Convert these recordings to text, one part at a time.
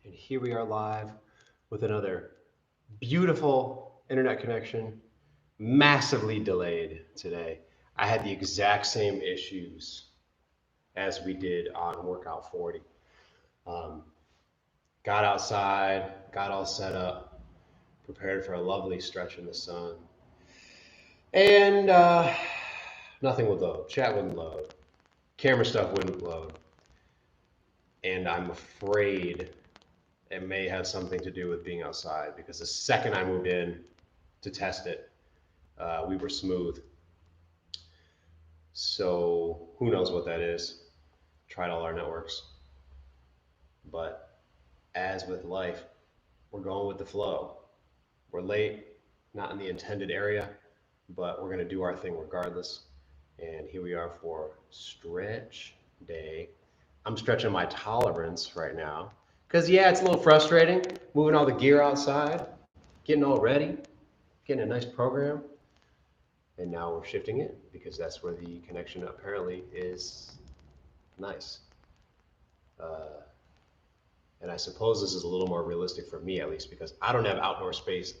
And here we are live with another beautiful internet connection, massively delayed today. I had the exact same issues as we did on workout 40. Got outside, got all set up, prepared for a lovely stretch in the sun, and nothing would load. Chat wouldn't load. Camera stuff wouldn't load. And I'm afraid it may have something to do with being outside, because the second I moved in to test it, we were smooth. So who knows what that is? Tried all our networks. But as with life, we're going with the flow. We're late, not in the intended area, but we're going to do our thing regardless. And here we are for stretch day. I'm stretching my tolerance right now because, yeah, it's a little frustrating moving all the gear outside, getting all ready, getting a nice program. And now we're shifting it because that's where the connection apparently is nice. And I suppose this is a little more realistic for me, at least, because I don't have outdoor space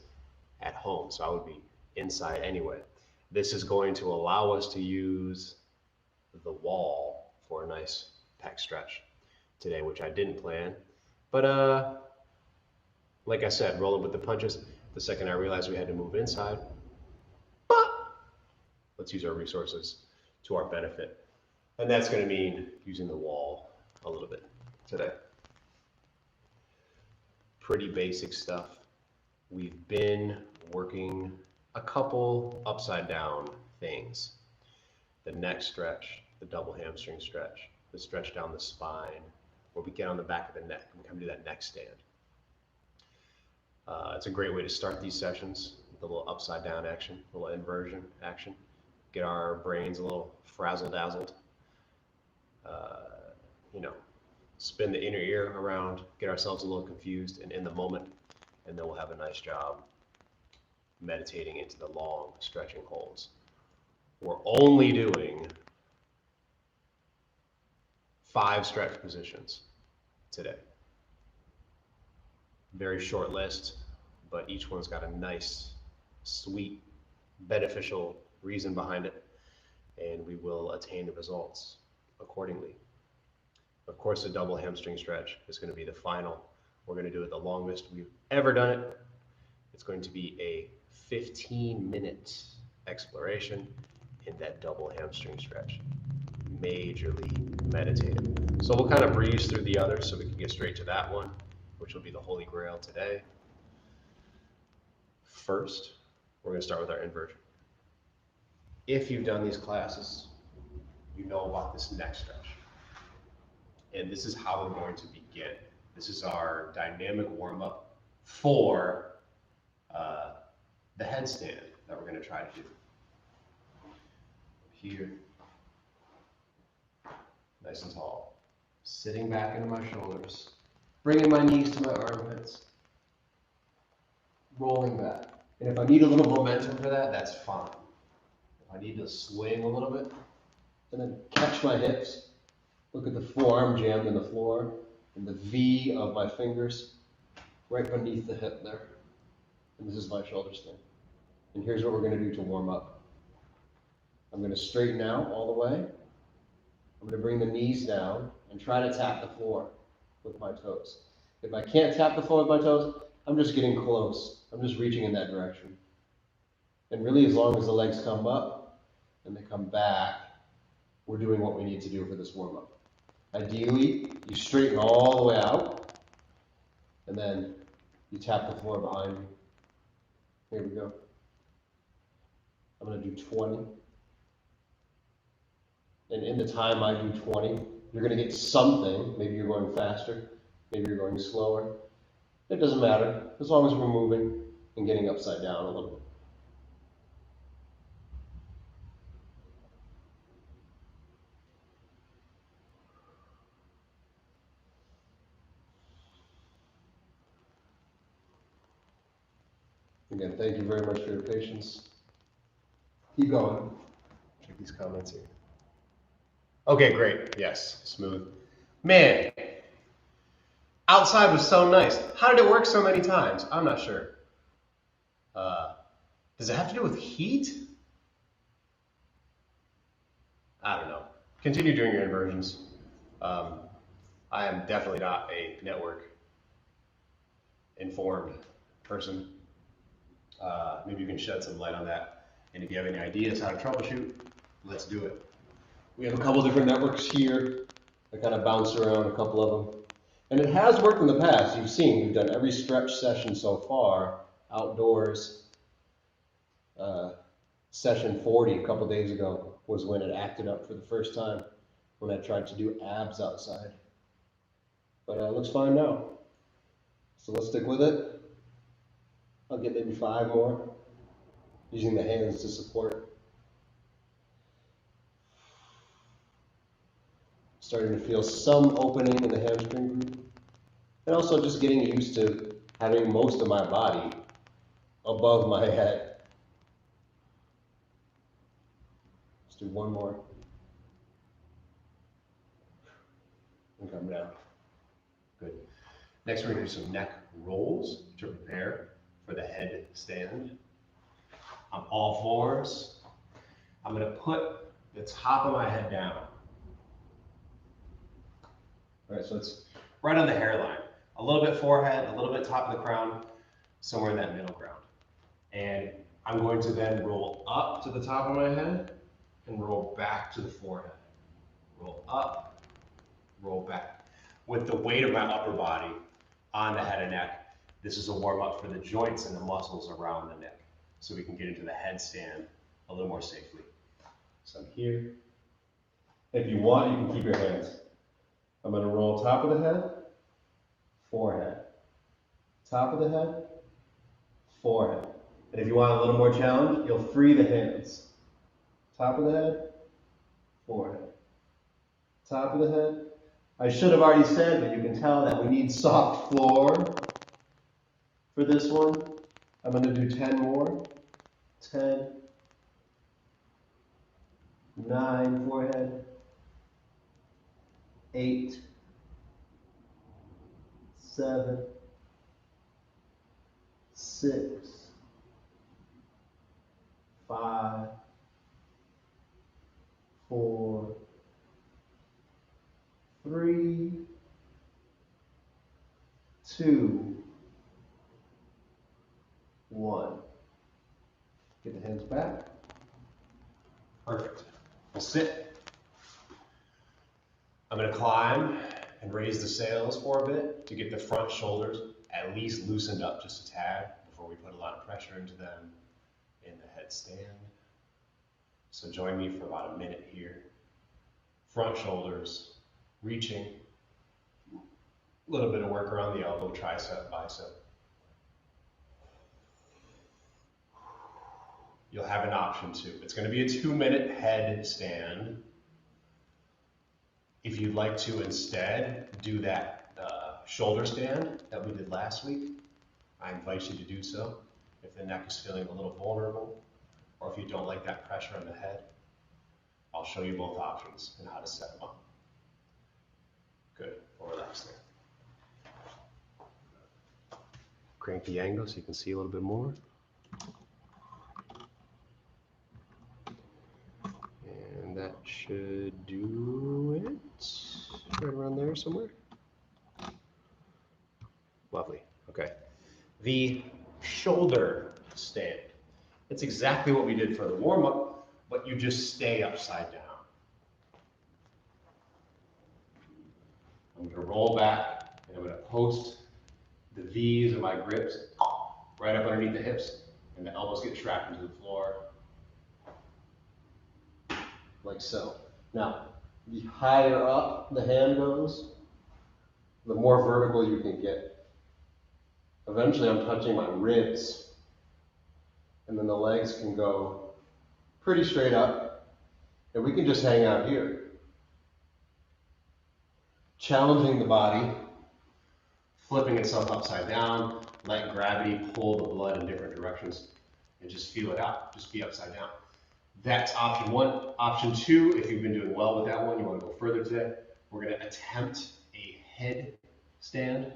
at home, so I would be inside anyway. This is going to allow us to use the wall for a nice pec stretch today, which I didn't plan. But like I said, rolling with the punches. The second I realized we had to move inside, let's use our resources to our benefit. And that's going to mean using the wall a little bit today. Pretty basic stuff. We've been working a couple upside down things. The neck stretch, the double hamstring stretch, the stretch down the spine, where we get on the back of the neck and we come to that neck stand. It's a great way to start these sessions with a little upside down action, a little inversion action. Get our brains a little frazzle dazzled. Spin the inner ear around, get ourselves a little confused and in the moment, and then we'll have a nice job meditating into the long stretching holds. We're only doing 5 stretch positions today. Very short list, but each one's got a nice, sweet, beneficial reason behind it, and we will attain the results accordingly. Of course, the double hamstring stretch is going to be the final. We're going to do it the longest we've ever done it. It's going to be a 15-minute exploration in that double hamstring stretch. Majorly meditative. So we'll kind of breeze through the others so we can get straight to that one, which will be the holy grail today. First, we're going to start with our inversion. If you've done these classes, you know about this neck stretch. And this is how we're going to begin. This is our dynamic warm-up for the headstand that we're going to try to do. Here, nice and tall. Sitting back into my shoulders, bringing my knees to my armpits, rolling back. And if I need a little momentum for that, that's fine. If I need to swing a little bit, and then catch my hips, look at the forearm jammed in the floor, and the V of my fingers right beneath the hip there. And this is my shoulder stand. And here's what we're going to do to warm up. I'm going to straighten out all the way. I'm going to bring the knees down and try to tap the floor with my toes. If I can't tap the floor with my toes, I'm just getting close. I'm just reaching in that direction. And really, as long as the legs come up and they come back, we're doing what we need to do for this warm-up. Ideally, you straighten all the way out, and then you tap the floor behind you. Here we go. I'm going to do 20. And in the time I do 20, you're going to get something. Maybe you're going faster, maybe you're going slower. It doesn't matter, as long as we're moving and getting upside down a little bit. Again, thank you very much for your patience. Keep going. Check these comments here. Okay, great. Yes, smooth. Man, Outside was so nice. How did it work so many times? I'm not sure. Does it have to do with heat? I don't know. Continue doing your inversions. I am definitely not a network informed person. Maybe you can shed some light on that. And if you have any ideas how to troubleshoot, let's do it. We have a couple different networks here. I kind of bounce around a couple of them. And it has worked in the past. You've seen, we've done every stretch session so far, outdoors. Session 40 a couple days ago was when it acted up for the first time, when I tried to do abs outside. But it looks fine now. So let's stick with it. I'll get maybe 5 more, using the hands to support. Starting to feel some opening in the hamstring group. And also just getting used to having most of my body above my head. Let's do one more. And come down. Good. Next we're going to do some neck rolls to prepare for the headstand. On all fours. I'm going to put the top of my head down. All right, so it's right on the hairline. A little bit forehead, a little bit top of the crown, somewhere in that middle ground. And I'm going to then roll up to the top of my head and roll back to the forehead. Roll up, roll back. With the weight of my upper body on the head and neck, this is a warm up for the joints and the muscles around the neck, so we can get into the headstand a little more safely. So I'm here. If you want, you can keep your hands. I'm going to roll top of the head, forehead. Top of the head, forehead. And if you want a little more challenge, you'll free the hands. Top of the head, forehead. Top of the head. I should have already said, but you can tell that we need soft floor for this one. I'm going to do 10 more. 10, 9, forehead. 8, 7, 6, 5, 4, 3, 2, 1. Get the hands back. Perfect. We'll sit. I'm going to climb and raise the sails for a bit to get the front shoulders at least loosened up just a tad before we put a lot of pressure into them in the headstand. So join me for about a minute here. Front shoulders, reaching. A little bit of work around the elbow, tricep, bicep. You'll have an option too. It's going to be a 2-minute headstand. If you'd like to instead do that shoulder stand that we did last week, I invite you to do so. If the neck is feeling a little vulnerable, or if you don't like that pressure on the head, I'll show you both options and how to set them up. Good, we'll relax there. Crank the angle so you can see a little bit more. And that should do it. Right around there somewhere. Lovely. Okay. The shoulder stand. It's exactly what we did for the warm-up, but you just stay upside down. I'm going to roll back, and I'm going to post the V's of my grips right up underneath the hips, and the elbows get trapped into the floor. Like so. Now, the higher up the hand goes, the more vertical you can get. Eventually I'm touching my ribs, and then the legs can go pretty straight up, and we can just hang out here. Challenging the body, flipping itself upside down, let gravity pull the blood in different directions, and just feel it out, just be upside down. That's option 1. Option 2, if you've been doing well with that one, you want to go further today, we're going to attempt a stand.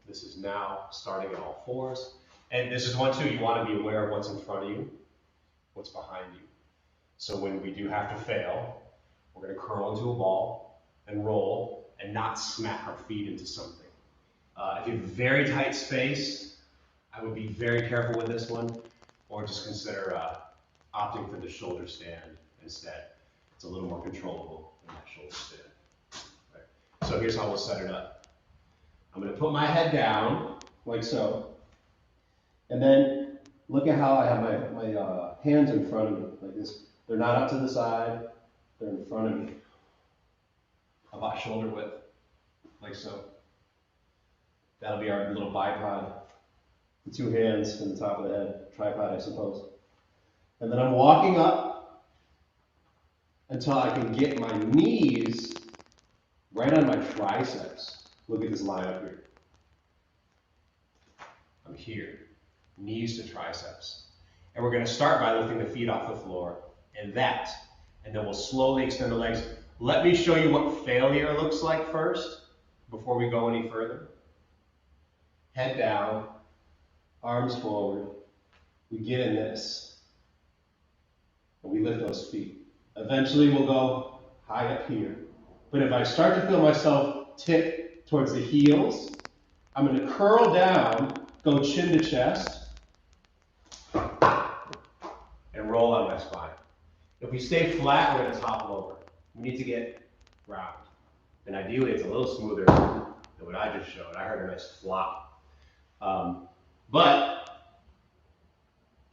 This is now starting at all fours. And this is one too, you want to be aware of what's in front of you, what's behind you. So when we do have to fail, we're going to curl into a ball and roll and not smack our feet into something. If you have very tight space, I would be very careful with this one, or just consider opting for the shoulder stand instead. It's a little more controllable than that shoulder stand. Right. So here's how we'll set it up. I'm going to put my head down, like so, and then look at how I have my hands in front of me, like this. They're not up to the side, they're in front of me, about shoulder width, like so. That'll be our little bipod. The two hands in the top of the head, tripod, I suppose. And then I'm walking up until I can get my knees right on my triceps. Look at this line up here. I'm here, knees to triceps. And we're going to start by lifting the feet off the floor, and that. And then we'll slowly extend the legs. Let me show you what failure looks like first, before we go any further. Head down, arms forward. We get in this, and we lift those feet. Eventually we'll go high up here. But if I start to feel myself tip towards the heels, I'm going to curl down, go chin to chest, and roll on my spine. If we stay flat, we're going to topple over. We need to get round. And ideally, it's a little smoother than what I just showed. I heard a nice flop. But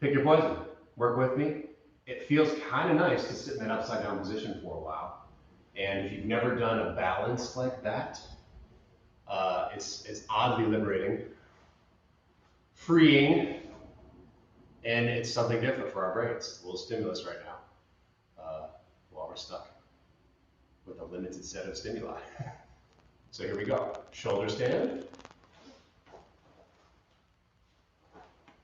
pick your poison. Work with me. It feels kind of nice to sit in that upside down position for a while. And if you've never done a balance like that, it's oddly liberating, freeing, and it's something different for our brains. A little stimulus right now while we're stuck with a limited set of stimuli. So here we go. Shoulder stand.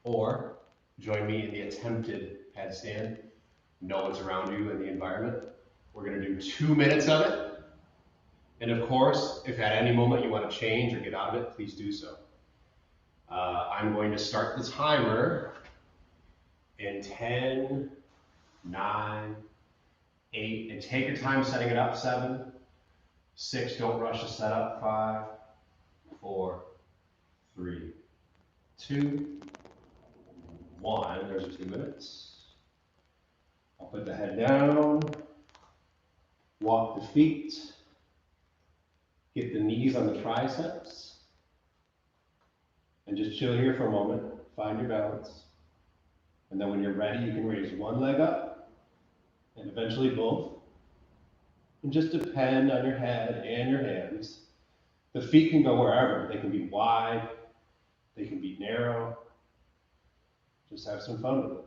Or join me in the attempted headstand. No one's around you in the environment. We're going to do 2 minutes of it. And of course, if at any moment you want to change or get out of it, please do so. I'm going to start the timer in 10, 9, 8, and take your time setting it up. 7, 6, don't rush the setup. 5, 4, 3, 2, 1. There's 2 minutes. I'll put the head down, walk the feet, get the knees on the triceps, and just chill here for a moment. Find your balance. And then when you're ready, you can raise one leg up and eventually both. And just depend on your head and your hands. The feet can go wherever. They can be wide, they can be narrow. Just have some fun with it.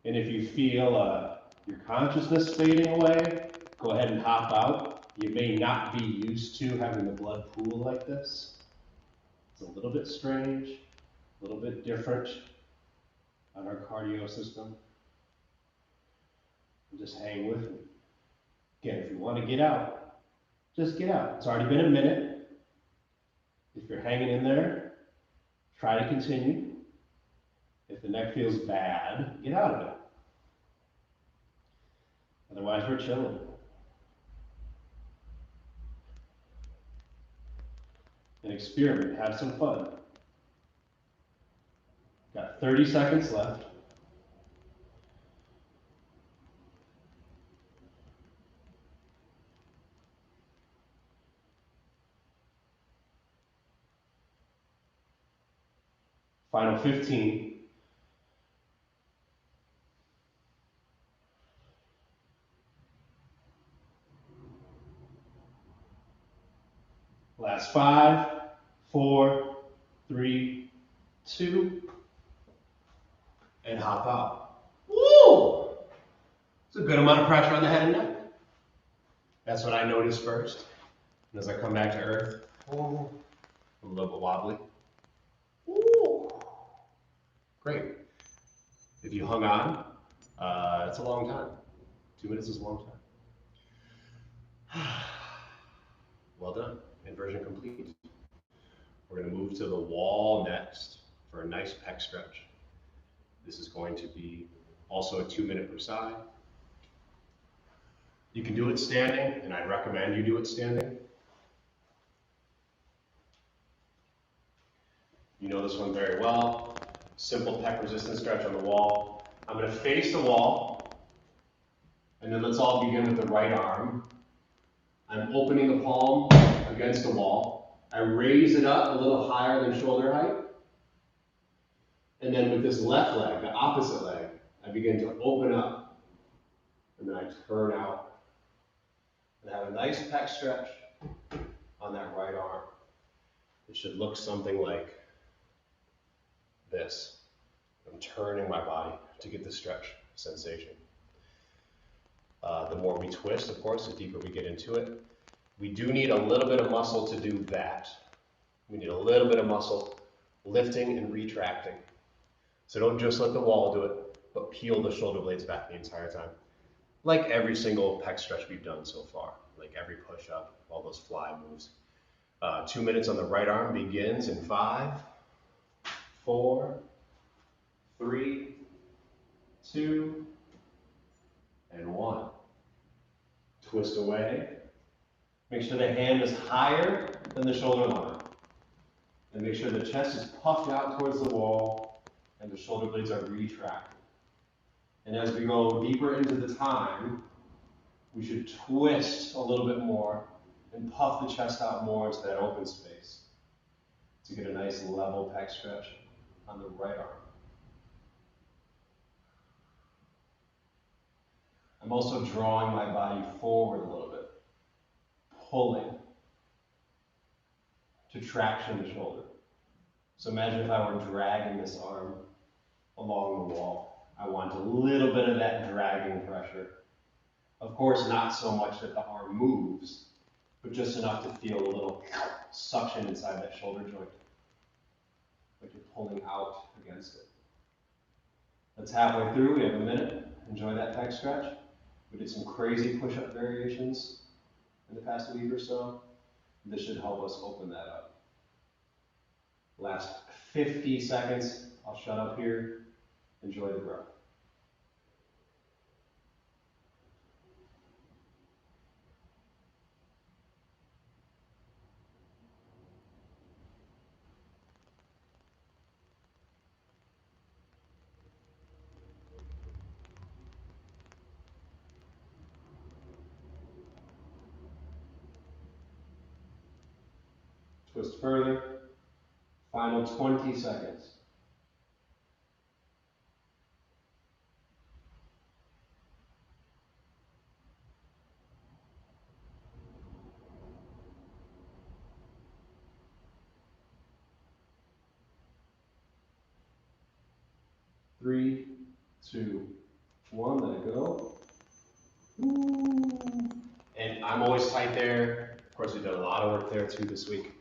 And if you feel your consciousness fading away, go ahead and hop out. You may not be used to having the blood pool like this. It's a little bit strange, a little bit different on our cardio system. And just hang with me. Again, if you want to get out, just get out. It's already been a minute. If you're hanging in there, try to continue. If the neck feels bad, get out of it. Otherwise, we're chilling. And experiment, have some fun. Got 30 seconds left. Final 15. Last 5, 4, 3, 2, and hop out. Woo! It's a good amount of pressure on the head and neck. That's what I noticed first. And as I come back to earth, oh, a little bit wobbly. Ooh. Great. If you hung on, it's a long time. 2 minutes is a long time. Well done. Inversion complete. We're going to move to the wall next for a nice pec stretch. This is going to be also a 2-minute per side. You can do it standing, and I'd recommend you do it standing. You know this one very well. Simple pec resistance stretch on the wall. I'm going to face the wall, and then let's all begin with the right arm. I'm opening the palm against the wall. I raise it up a little higher than shoulder height. And then with this left leg, the opposite leg, I begin to open up. And then I turn out. And have a nice pec stretch on that right arm. It should look something like this. I'm turning my body to get the stretch sensation. The more we twist, of course, the deeper we get into it. We do need a little bit of muscle to do that. We need a little bit of muscle lifting and retracting. So don't just let the wall do it, but peel the shoulder blades back the entire time. Like every single pec stretch we've done so far, like every push-up, all those fly moves. 2 minutes on the right arm begins in 5, 4, 3, 2, and 1. Twist away. Make sure the hand is higher than the shoulder line. And make sure the chest is puffed out towards the wall and the shoulder blades are retracted. And as we go deeper into the time, we should twist a little bit more and puff the chest out more into that open space to get a nice level pec stretch on the right arm. I'm also drawing my body forward a little bit, pulling to traction the shoulder. So imagine if I were dragging this arm along the wall. I want a little bit of that dragging pressure. Of course, not so much that the arm moves, but just enough to feel a little suction inside that shoulder joint, like you're pulling out against it. That's halfway through. We have a minute. Enjoy that pec stretch. We did some crazy push-up variations in the past week or so. This should help us open that up. Last 50 seconds. I'll shut up here. Enjoy the breath. Twist further. Final 20 seconds. Three, 2, 1, let it go. Ooh. And I'm always tight there. Of course, we've done a lot of work there too this week.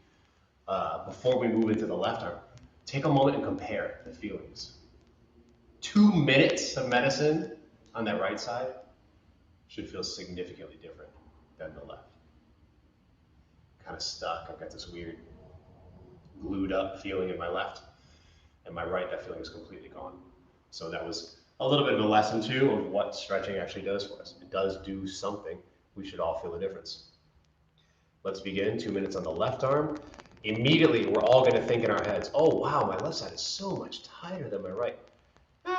Before we move into the left arm, take a moment and compare the feelings. 2 minutes of medicine on that right side should feel significantly different than the left. Kind of stuck. I've got this weird glued up feeling in my left, and my right, that feeling is completely gone. So that was a little bit of a lesson too of what stretching actually does for us. It does do something. We should all feel the difference. Let's begin. 2 minutes on the left arm. Immediately, we're all going to think in our heads, oh wow, my left side is so much tighter than my right.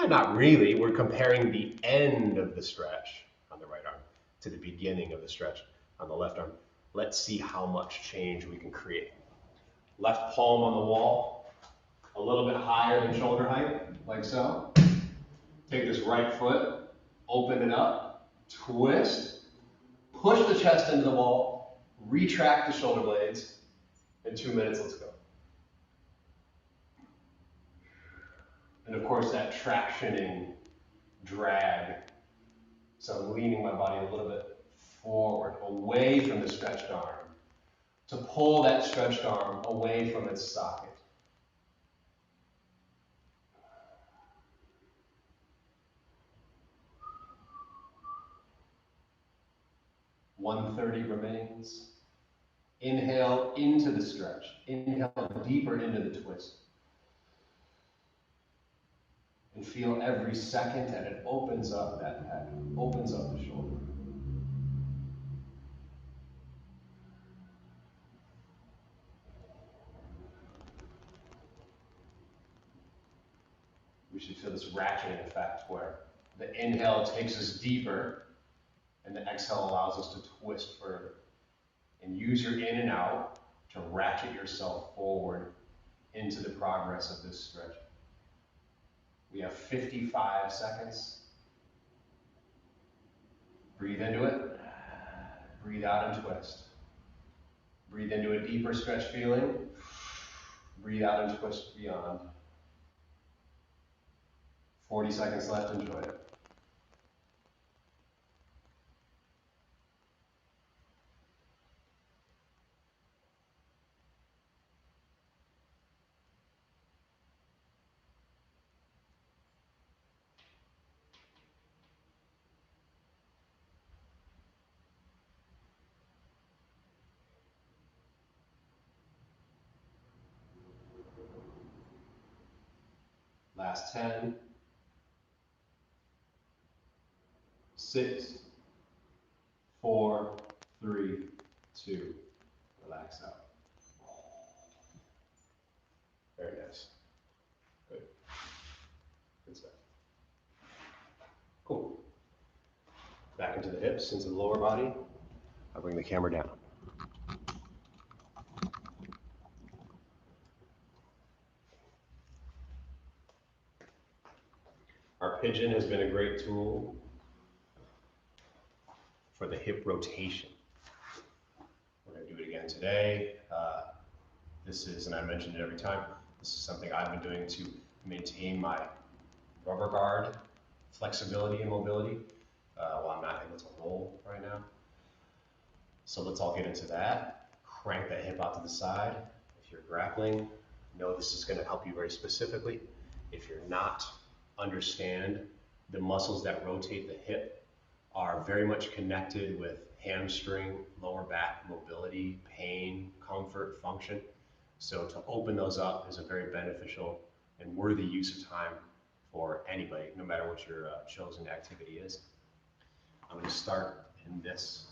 Not really. We're comparing the end of the stretch on the right arm to the beginning of the stretch on the left arm. Let's see how much change we can create. Left palm on the wall, a little bit higher than shoulder height, like so. Take this right foot, open it up, twist, push the chest into the wall, retract the shoulder blades. In 2 minutes, let's go. And of course, that tractioning drag. So I'm leaning my body a little bit forward, away from the stretched arm, to pull that stretched arm away from its socket. 130 remains. Inhale into the stretch. Inhale deeper into the twist. And feel every second that it opens up that pec, opens up the shoulder. We should feel this ratcheting effect where the inhale takes us deeper and the exhale allows us to twist further. And use your in and out to ratchet yourself forward into the progress of this stretch. We have 55 seconds. Breathe into it. Breathe out and twist. Breathe into a deeper stretch feeling. Breathe out and twist beyond. 40 seconds left, enjoy it. Last 10, 6, 4, 3, 2, relax out. Very nice. Good. Good stuff. Cool. Back into the hips, into the lower body. I'll bring the camera down. Our pigeon has been a great tool for the hip rotation. We're going to do it again today. This is, and I mentioned it every time, this is something I've been doing to maintain my rubber guard flexibility and mobility while I'm not able to roll right now. So let's all get into that. Crank that hip out to the side. If you're grappling, know this is going to help you very specifically. If you're not, understand the muscles that rotate the hip are very much connected with hamstring, lower back mobility, pain, comfort, function. So to open those up is a very beneficial and worthy use of time for anybody, no matter what your chosen activity is. I'm going to start in this,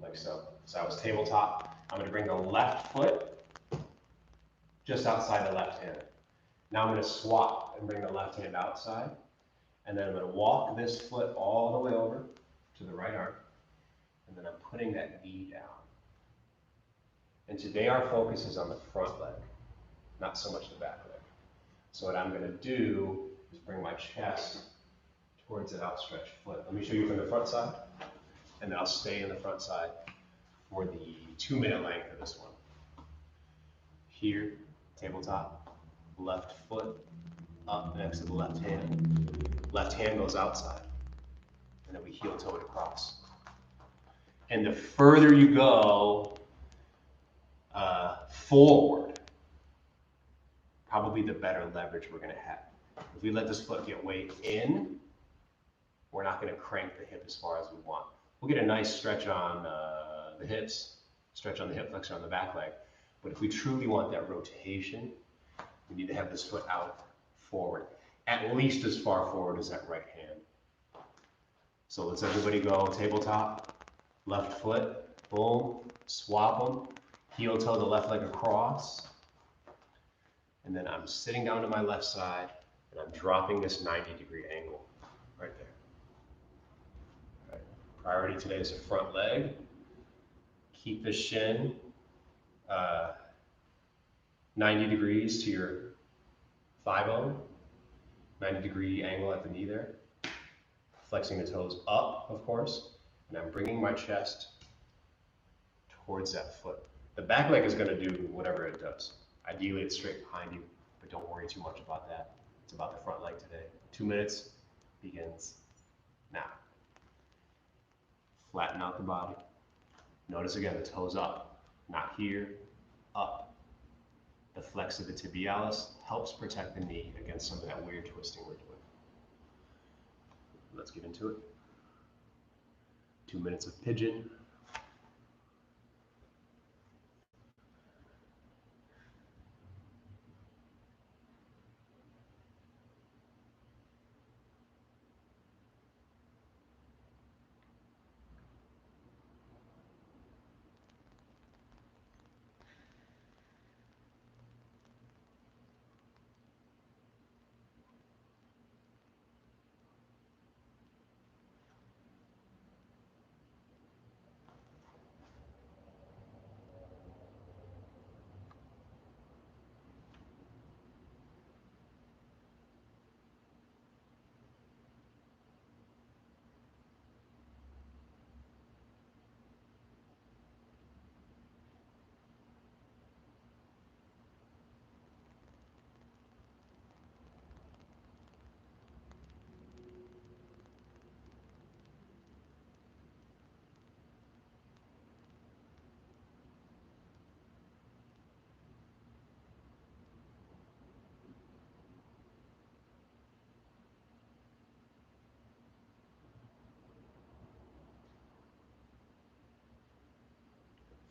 like so. So I was tabletop. I'm going to bring the left foot just outside the left hand. Now I'm going to swap and bring the left hand outside. And then I'm going to walk this foot all the way over to the right arm. And then I'm putting that knee down. And today our focus is on the front leg, not so much the back leg. So what I'm going to do is bring my chest towards that outstretched foot. Let me show you from the front side. And then I'll stay in the front side for the 2-minute length of this one. Here, tabletop, left foot up next to the left hand. Left hand goes outside. And then we heel toe it across. And the further you go forward, probably the better leverage we're going to have. If we let this foot get weight in, we're not going to crank the hip as far as we want. We'll get a nice stretch on the hips, stretch on the hip flexor on the back leg. But if we truly want that rotation, we need to have this foot out forward, at least as far forward as that right hand. So let's everybody go tabletop, left foot, boom, swap them, heel toe the left leg across, and then I'm sitting down to my left side, and I'm dropping this 90-degree angle right there. All right. Priority today is the front leg. Keep the shin 90 degrees to your thigh bone, 90-degree angle at the knee there. Flexing the toes up, of course, and I'm bringing my chest towards that foot. The back leg is going to do whatever it does. Ideally, it's straight behind you, but don't worry too much about that. It's about the front leg today. 2 minutes begins now. Flatten out the body. Notice again, the toes up, not here, up. The flex of the tibialis helps protect the knee against some of that weird twisting we're doing. Let's get into it. 2 minutes of pigeon.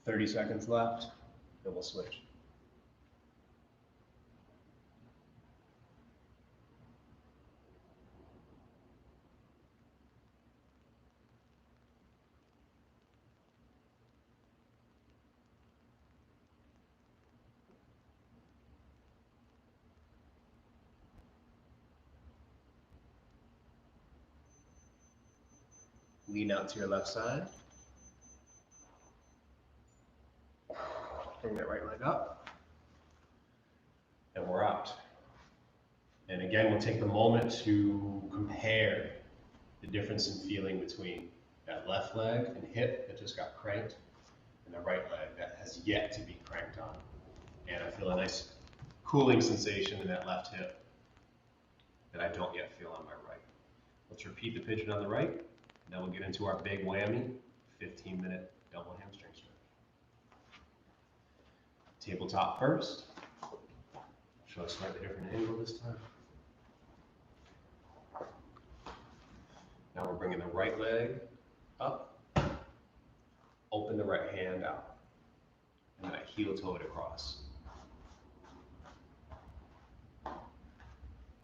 30 seconds left, then we'll switch. Lean out to your left side. Bring that right leg up. And we're out. And again, we'll take the moment to compare the difference in feeling between that left leg and hip that just got cranked and the right leg that has yet to be cranked on. And I feel a nice cooling sensation in that left hip that I don't yet feel on my right. Let's repeat the pigeon on the right. Then we'll get into our big whammy, 15-minute double hamstring stretch. Tabletop first. Show a slightly different angle this time. Now we're bringing the right leg up, open the right hand out, and then I heel toe it across.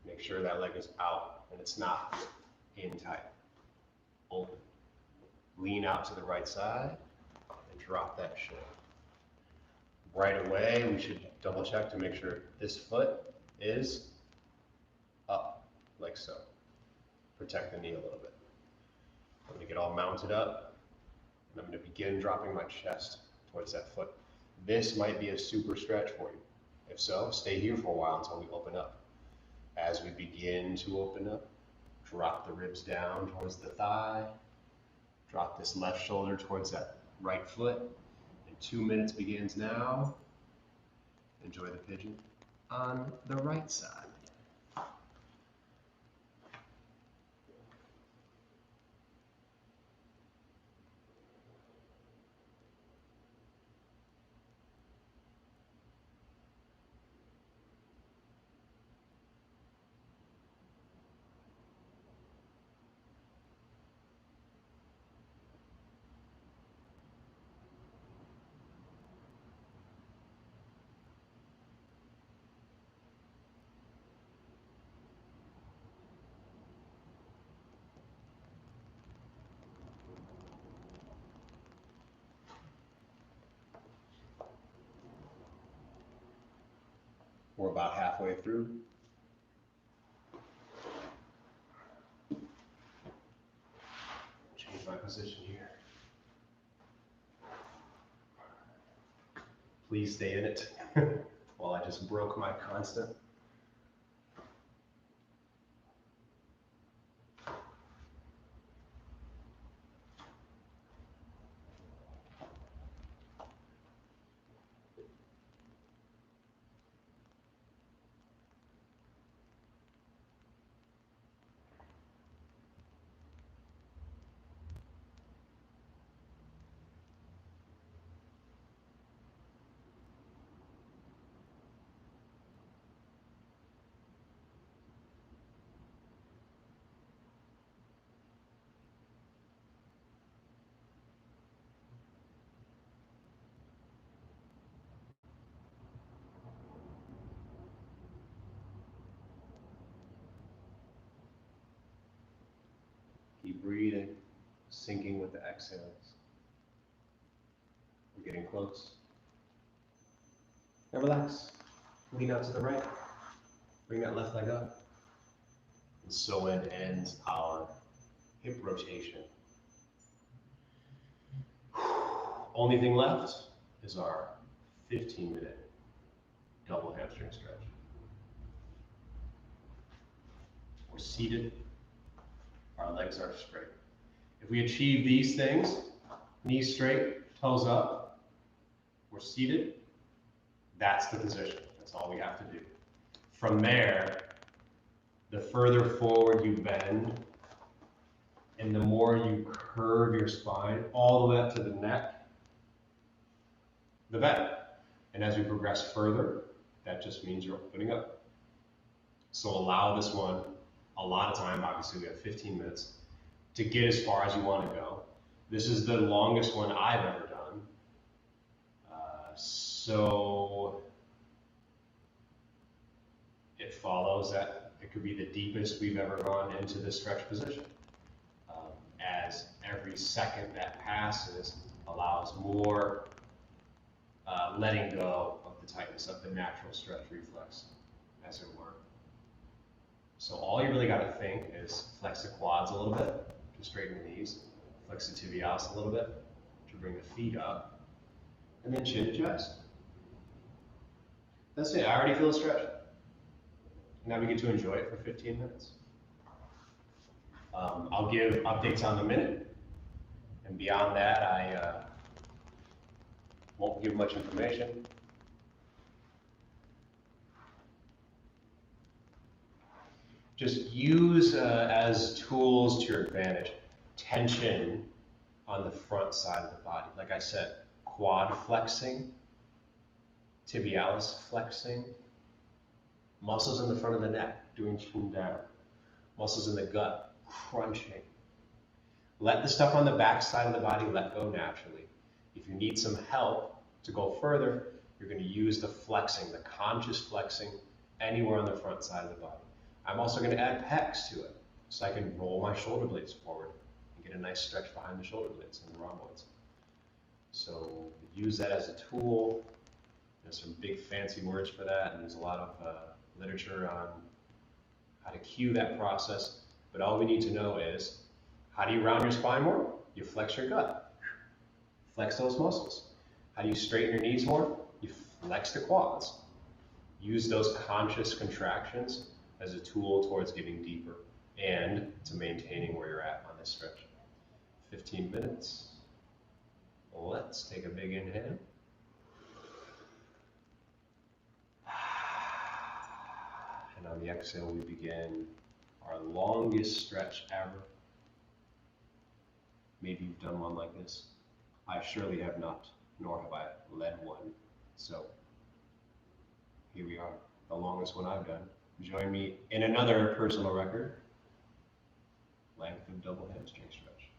Make sure that leg is out and it's not in tight. Open. Lean out to the right side and drop that shin. Right away, we should double check to make sure this foot is up, like so. Protect the knee a little bit. I'm going to get all mounted up, and I'm going to begin dropping my chest towards that foot. This might be a super stretch for you. If so, stay here for a while until we open up. As we begin to open up, drop the ribs down towards the thigh. Drop this left shoulder towards that right foot. And 2 minutes begins now. Enjoy the pigeon on the right side. We're about halfway through. Change my position here. Please stay in it while I just broke my constant. Keep breathing, sinking with the exhales. We're getting close. Now relax. Lean out to the right. Bring that left leg up. And so ends our hip rotation. Only thing left is our 15-minute double hamstring stretch. We're seated. Our legs are straight. If we achieve these things, knees straight, toes up, we're seated, that's the position. That's all we have to do. From there, the further forward you bend, and the more you curve your spine all the way up to the neck, the better. And as we progress further, that just means you're opening up. So allow this one a lot of time. Obviously we have 15 minutes to get as far as you want to go. This is the longest one I've ever done. So it follows that it could be the deepest we've ever gone into the stretch position. As every second that passes allows more letting go of the tightness of the natural stretch reflex, as it were. So all you really got to think is flex the quads a little bit to straighten the knees, flex the tibialis a little bit to bring the feet up, and then chin to chest. That's it. I already feel a stretch. Now we get to enjoy it for 15 minutes. I'll give updates on the minute, and beyond that, I won't give much information. Just use as tools to your advantage tension on the front side of the body. Like I said, quad flexing, tibialis flexing, muscles in the front of the neck doing chin down, muscles in the gut crunching. Let the stuff on the back side of the body let go naturally. If you need some help to go further, you're going to use the flexing, the conscious flexing anywhere on the front side of the body. I'm also going to add pecs to it, so I can roll my shoulder blades forward and get a nice stretch behind the shoulder blades and the rhomboids. So use that as a tool. There's some big fancy words for that, and there's a lot of literature on how to cue that process. But all we need to know is, how do you round your spine more? You flex your gut. Flex those muscles. How do you straighten your knees more? You flex the quads. Use those conscious contractions as a tool towards getting deeper and to maintaining where you're at on this stretch. 15 minutes. Let's take a big inhale. And on the exhale, we begin our longest stretch ever. Maybe you've done one like this. I surely have not, nor have I led one. So here we are, the longest one I've done. Join me in another personal record, length of double hamstring stretch.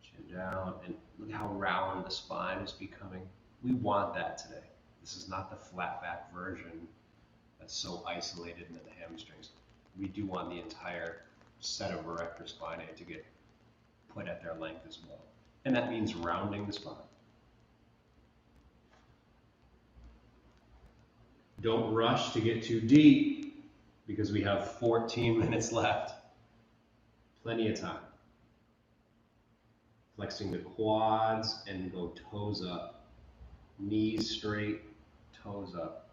Chin down, and look how round the spine is becoming. We want that today. This is not the flat back version that's so isolated into the hamstrings. We do want the entire set of erector spinae to get put at their length as well. And that means rounding the spine. Don't rush to get too deep because we have 14 minutes left. Plenty of time. Flexing the quads and go toes up. Knees straight, toes up.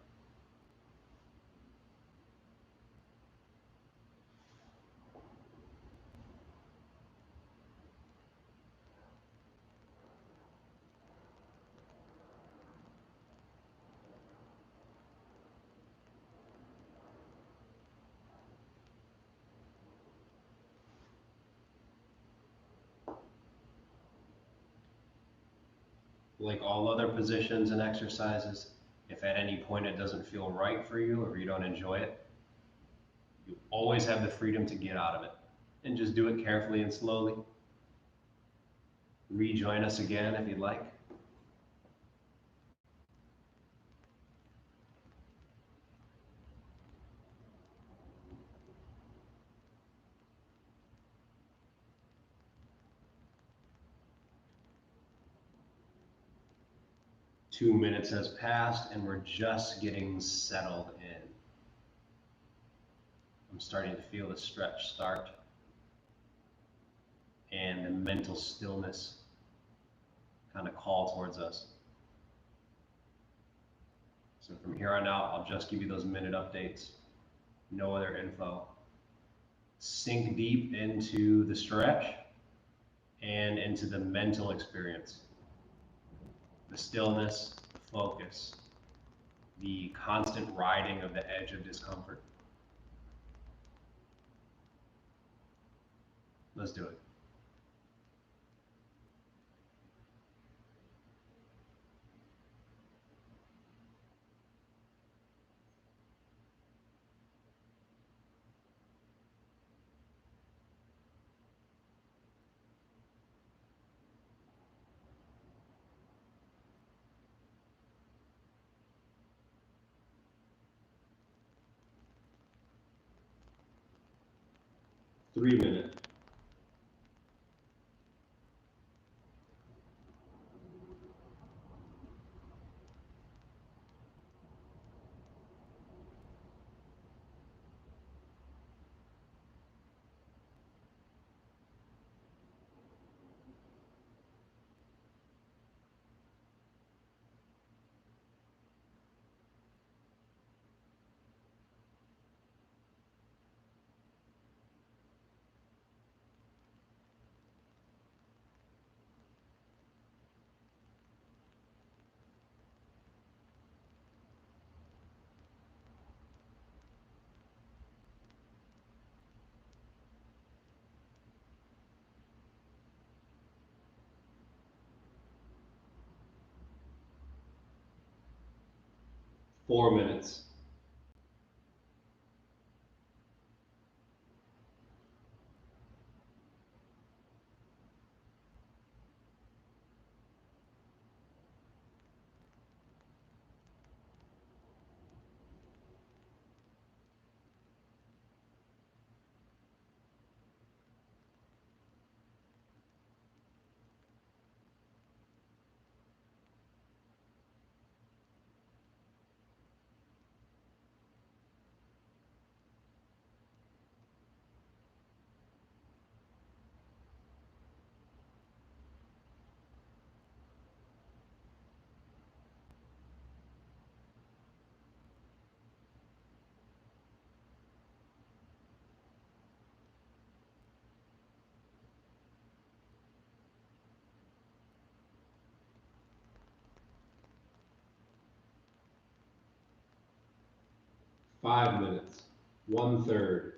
Like all other positions and exercises, if at any point it doesn't feel right for you or you don't enjoy it, you always have the freedom to get out of it. And just do it carefully and slowly. Rejoin us again if you'd like. Two minutes has passed and we're just getting settled in. I'm starting to feel the stretch start and the mental stillness kind of call towards us. So from here on out, I'll just give you those minute updates. No other info. Sink deep into the stretch and into the mental experience. The stillness, the focus, the constant riding of the edge of discomfort. Let's do it. 3 minute. Four minutes. Five minutes. 1/3.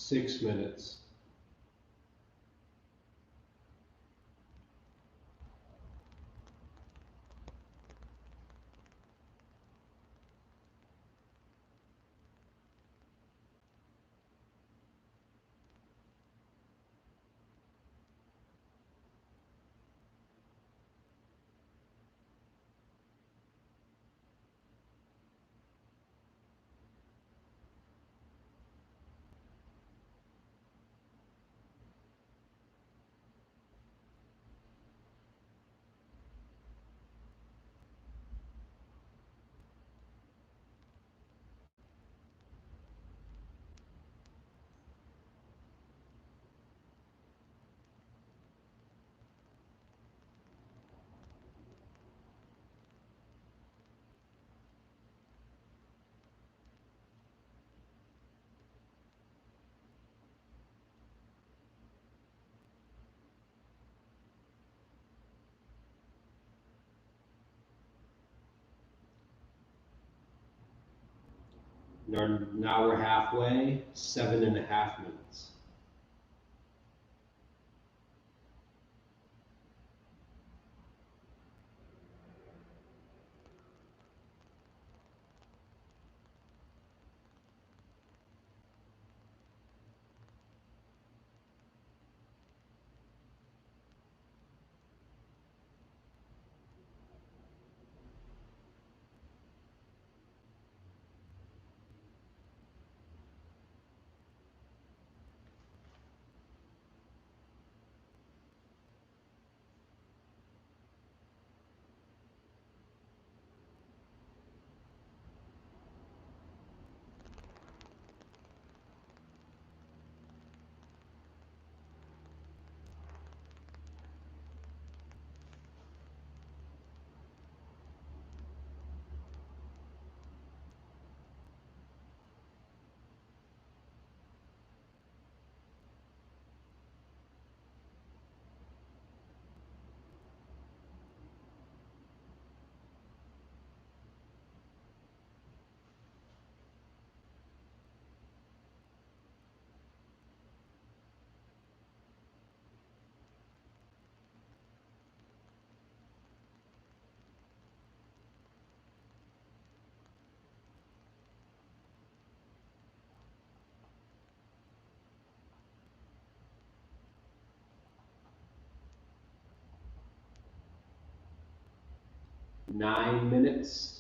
Six minutes. Now we're halfway, 7.5 minutes. 9 minutes.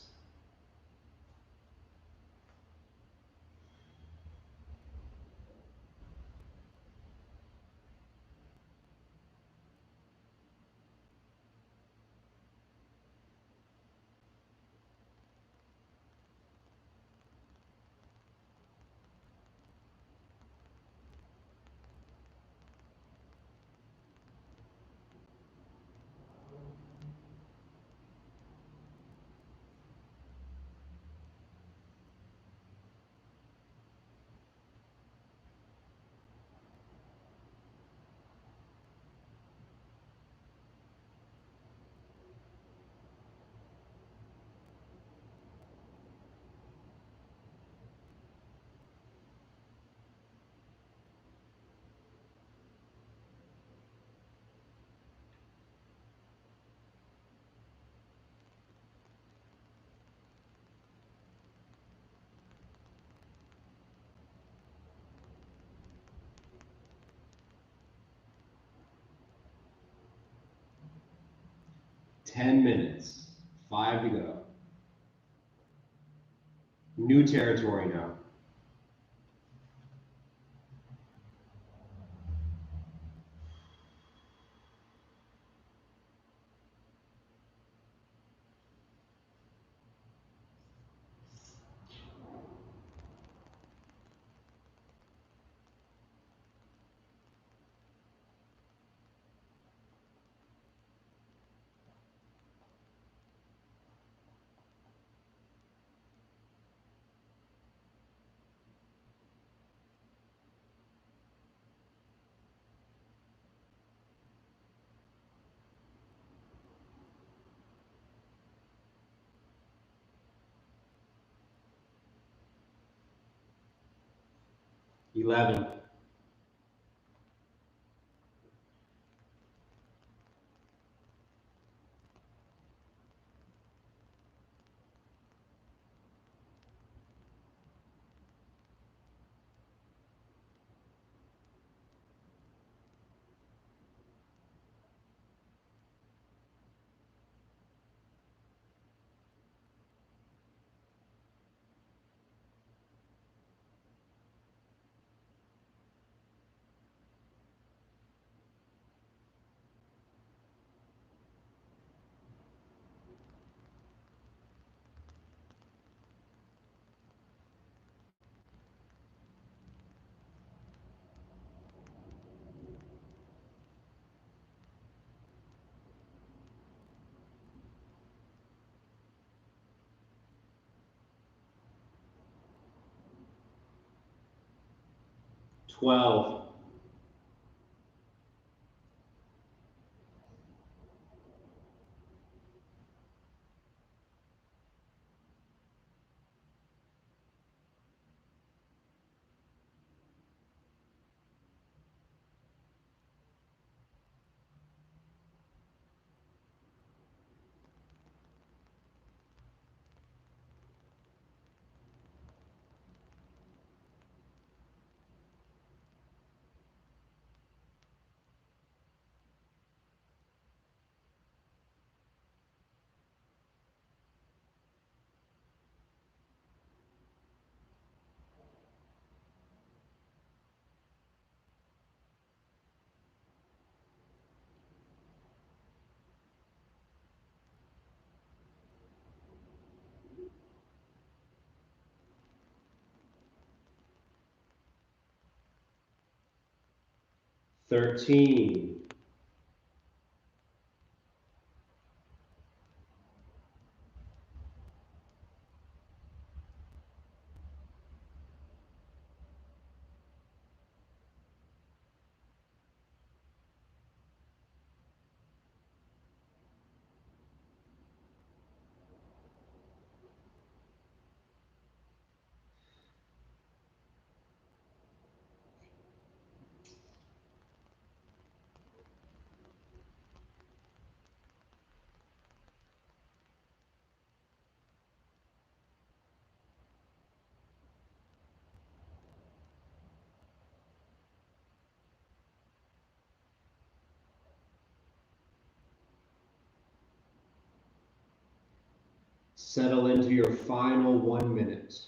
Ten minutes. 5 to go. New territory now. $11. 12. 13. Settle into your final 1 minute.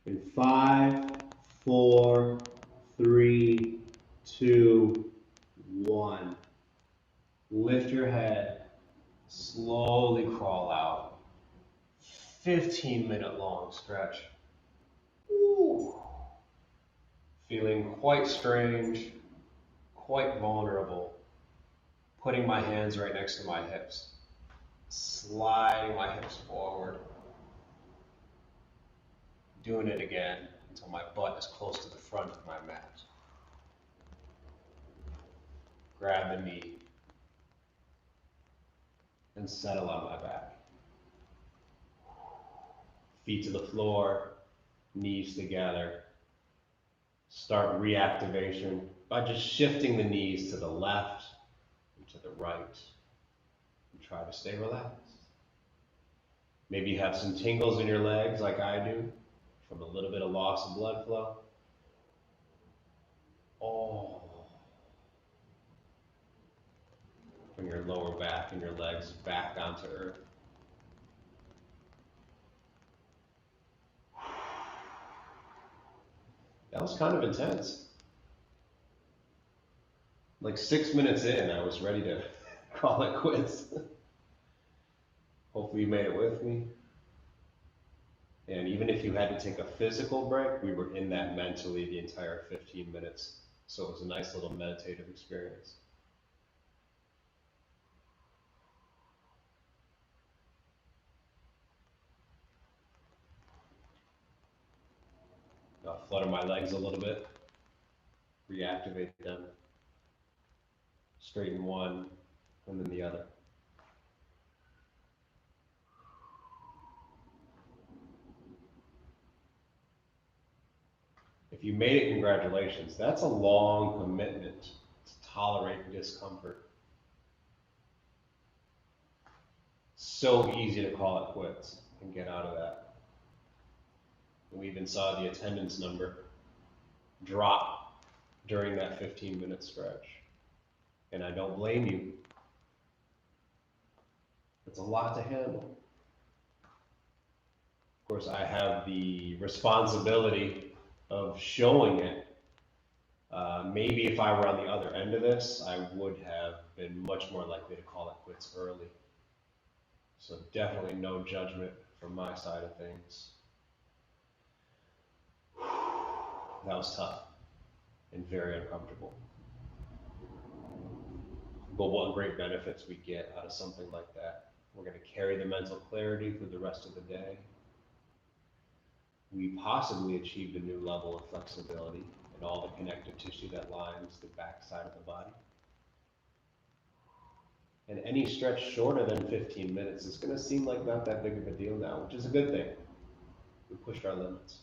In 5, 4, 3, 2, 1. Lift your head, slowly crawl out. 15-minute long stretch. Ooh. Feeling quite strange, quite vulnerable. Putting my hands right next to my hips, sliding my hips forward. Doing it again until my butt is close to the front of my mat. Grab the knee and settle on my back. Feet to the floor, knees together. Start reactivation by just shifting the knees to the left and to the right. And try to stay relaxed. Maybe you have some tingles in your legs like I do from a little bit of loss of blood flow. Oh. Bring your lower back and your legs back onto earth. That was kind of intense. Like 6 minutes in, I was ready to call it quits. Hopefully you made it with me. And even if you had to take a physical break, we were in that mentally the entire 15 minutes. So it was a nice little meditative experience. I'll flutter my legs a little bit, reactivate them, straighten one, and then the other. If you made it, congratulations. That's a long commitment to tolerate discomfort. So easy to call it quits and get out of that. We even saw the attendance number drop during that 15-minute stretch. And I don't blame you. It's a lot to handle. Of course, I have the responsibility of showing it. Maybe if I were on the other end of this, I would have been much more likely to call it quits early. So definitely no judgment from my side of things. That was tough and very uncomfortable. But what great benefits we get out of something like that. We're going to carry the mental clarity through the rest of the day. We possibly achieved a new level of flexibility in all the connective tissue that lines the backside of the body. And any stretch shorter than 15 minutes is going to seem like not that big of a deal now, which is a good thing. We pushed our limits.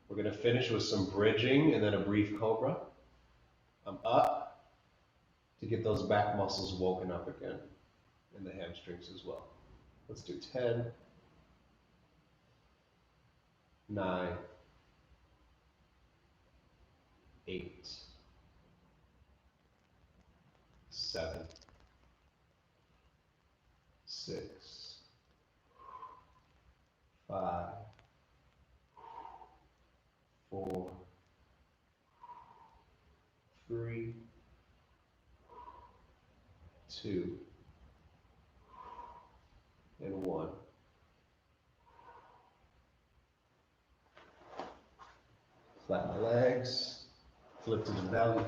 We're going to finish with some bridging and then a brief cobra. I'm up to get those back muscles woken up again and the hamstrings as well. Let's do 10, 9, 8, 7, 6, 5, 4, 3, 2, and 1. Flat my legs, flip to the belly.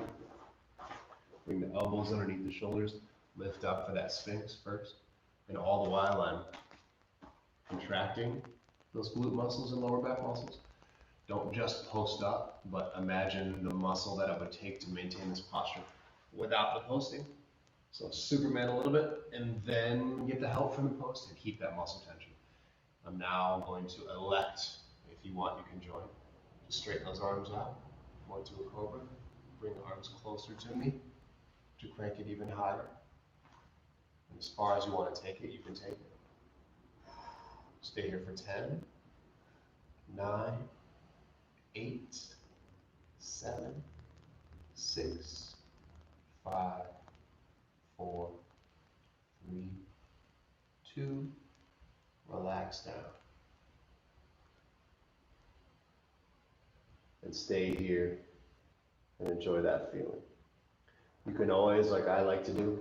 Bring the elbows underneath the shoulders, lift up for that sphinx first. And all the while I'm contracting those glute muscles and lower back muscles. Don't just post up, but imagine the muscle that it would take to maintain this posture without the posting. So Superman a little bit, and then get the help from the post and keep that muscle tension. I'm now going to elect, if you want, you can join. Just straighten those arms out, go into a cobra, bring the arms closer to me to crank it even higher. And as far as you want to take it, you can take it. Stay here for 10, 9, 8, 7, 6, 5, 4, 3, 2, relax down. And stay here and enjoy that feeling. You can always, like I like to do,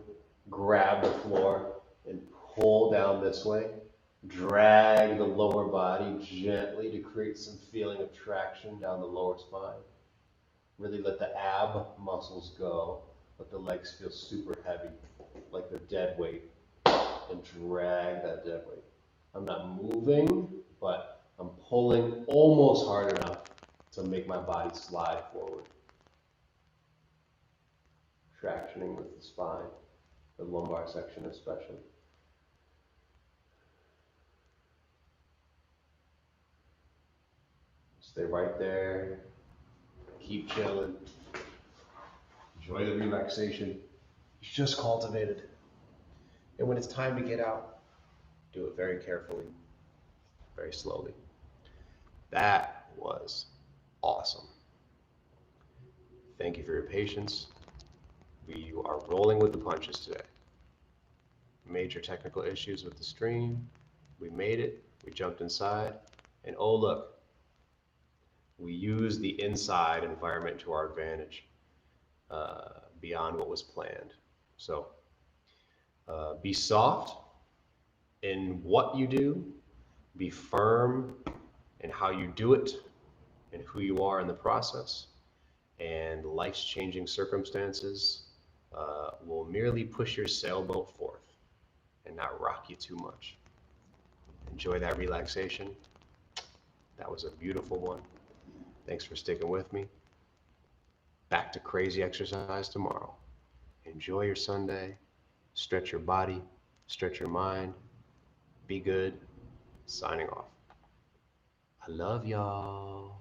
grab the floor and pull down this way. Drag the lower body gently to create some feeling of traction down the lower spine. Really let the ab muscles go. Let the legs feel super heavy, like they're dead weight. And drag that dead weight. I'm not moving, but I'm pulling almost hard enough to make my body slide forward. Tractioning with the spine, the lumbar section especially. Stay right there. Keep chilling. Enjoy the relaxation you just cultivated. And when it's time to get out, do it very carefully, very slowly. That was awesome. Thank you for your patience. We are rolling with the punches today. Major technical issues with the stream. We made it. We jumped inside. And oh, look. We used the inside environment to our advantage beyond what was planned. So be soft in what you do, be firm in how you do it and who you are in the process, and life's changing circumstances will merely push your sailboat forth and not rock you too much. Enjoy that relaxation. That was a beautiful one. Thanks for sticking with me. Back to crazy exercise tomorrow. Enjoy your Sunday. Stretch your body. Stretch your mind. Be good. Signing off. I love y'all.